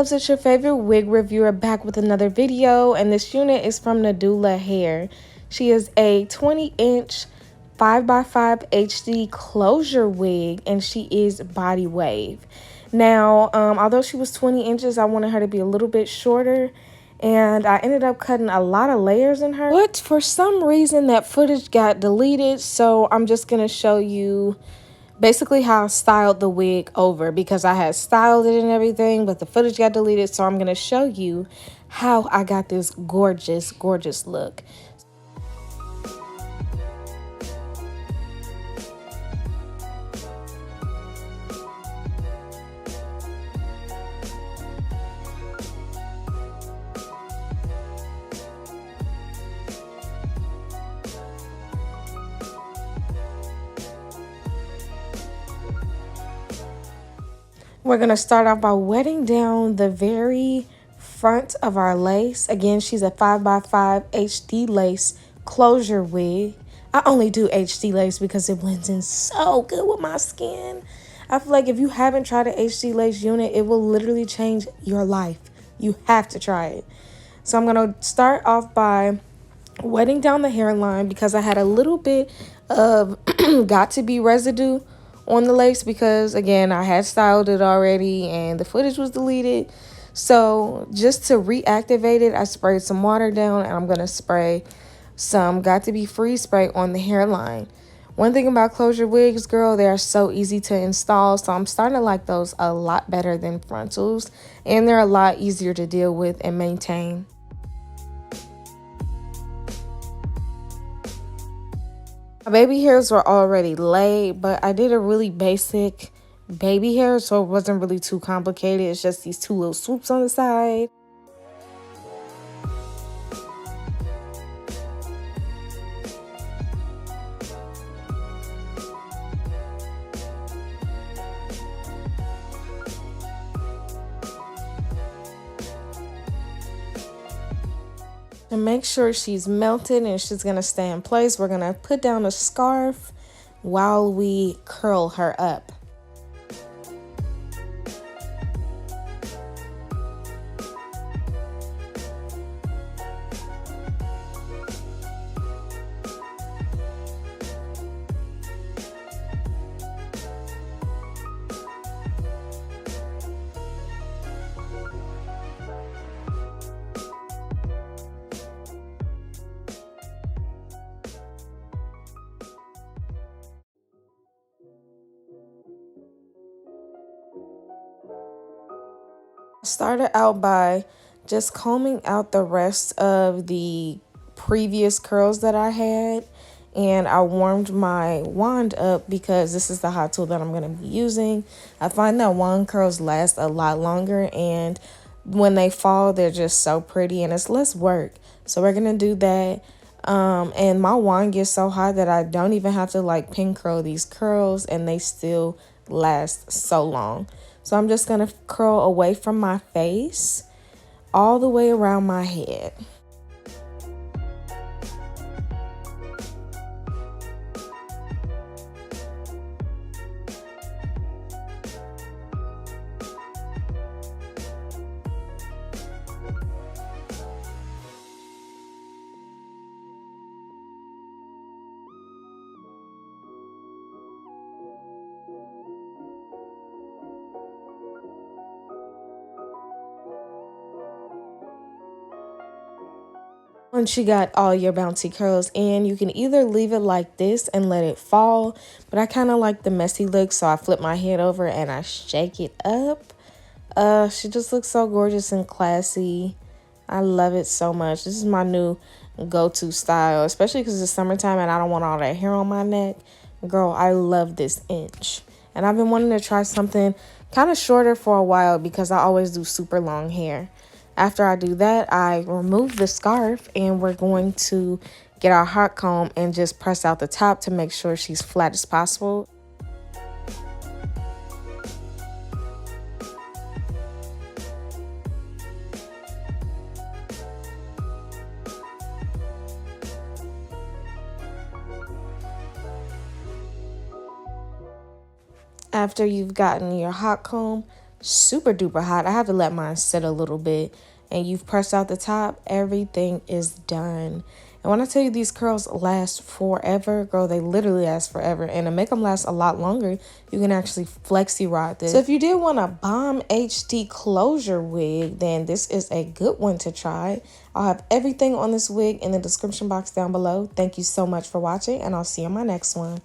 loves, it's your favorite wig reviewer back with another video, and this unit is from Nadula Hair. She is a 20-inch 5x5 HD closure wig, and she is body wave. Now, although she was 20 inches, I wanted her to be a little bit shorter, and I ended up cutting a lot of layers in her. But for some reason, that footage got deleted, so I'm just going to show you basically how I styled the wig over, because I had styled it and everything, but the footage got deleted. So I'm going to show you how I got this gorgeous, gorgeous look. We're going to start off by wetting down the very front of our lace. Again, she's a 5x5 HD lace closure wig. I only do HD lace because it blends in so good with my skin. I feel like if you haven't tried an HD lace unit, it will literally change your life. You have to try it. So I'm going to start off by wetting down the hairline, because I had a little bit of got to be residue on the lace, because again, I had styled it already and the footage was deleted. So just to reactivate it, I sprayed some water down, and I'm going to spray some got to be free spray on the hairline. One thing about closure wigs, girl, they are so easy to install, so I'm starting to like those a lot better than frontals, and they're a lot easier to deal with and maintain. My baby hairs were already laid, but I did a really basic baby hair, so it wasn't really too complicated. It's just these two little swoops on the side. To make sure she's melted and she's going to stay in place, we're going to put down a scarf while we curl her up. Started out by just combing out the rest of the previous curls that I had, and I warmed my wand up because this is the hot tool that I'm going to be using. I find that wand curls last a lot longer, and when they fall, they're just so pretty and it's less work. So we're going to do that. And my wand gets so hot that I don't even have to like pin curl these curls, and they still last so long. So I'm just going to curl away from my face all the way around my head. Once you got all your bouncy curls in, you can either leave it like this and let it fall, but I kind of like the messy look, so I flip my head over and I shake it up. She just looks so gorgeous and classy. I love it so much. This is my new go-to style, especially because it's summertime and I don't want all that hair on my neck. Girl, I love this inch. And I've been wanting to try something kind of shorter for a while because I always do super long hair. After I do that, I remove the scarf, and we're going to get our hot comb and just press out the top to make sure she's flat as possible. After you've gotten your hot comb super duper hot. I have to let mine sit a little bit. And you've pressed out the top, everything is done. And when I tell you these curls last forever, girl, they literally last forever. And to make them last a lot longer, you can actually flexi rod this. So if you did want a bomb HD closure wig, then this is a good one to try. I'll have everything on this wig in the description box down below. Thank you so much for watching, and I'll see you in my next one.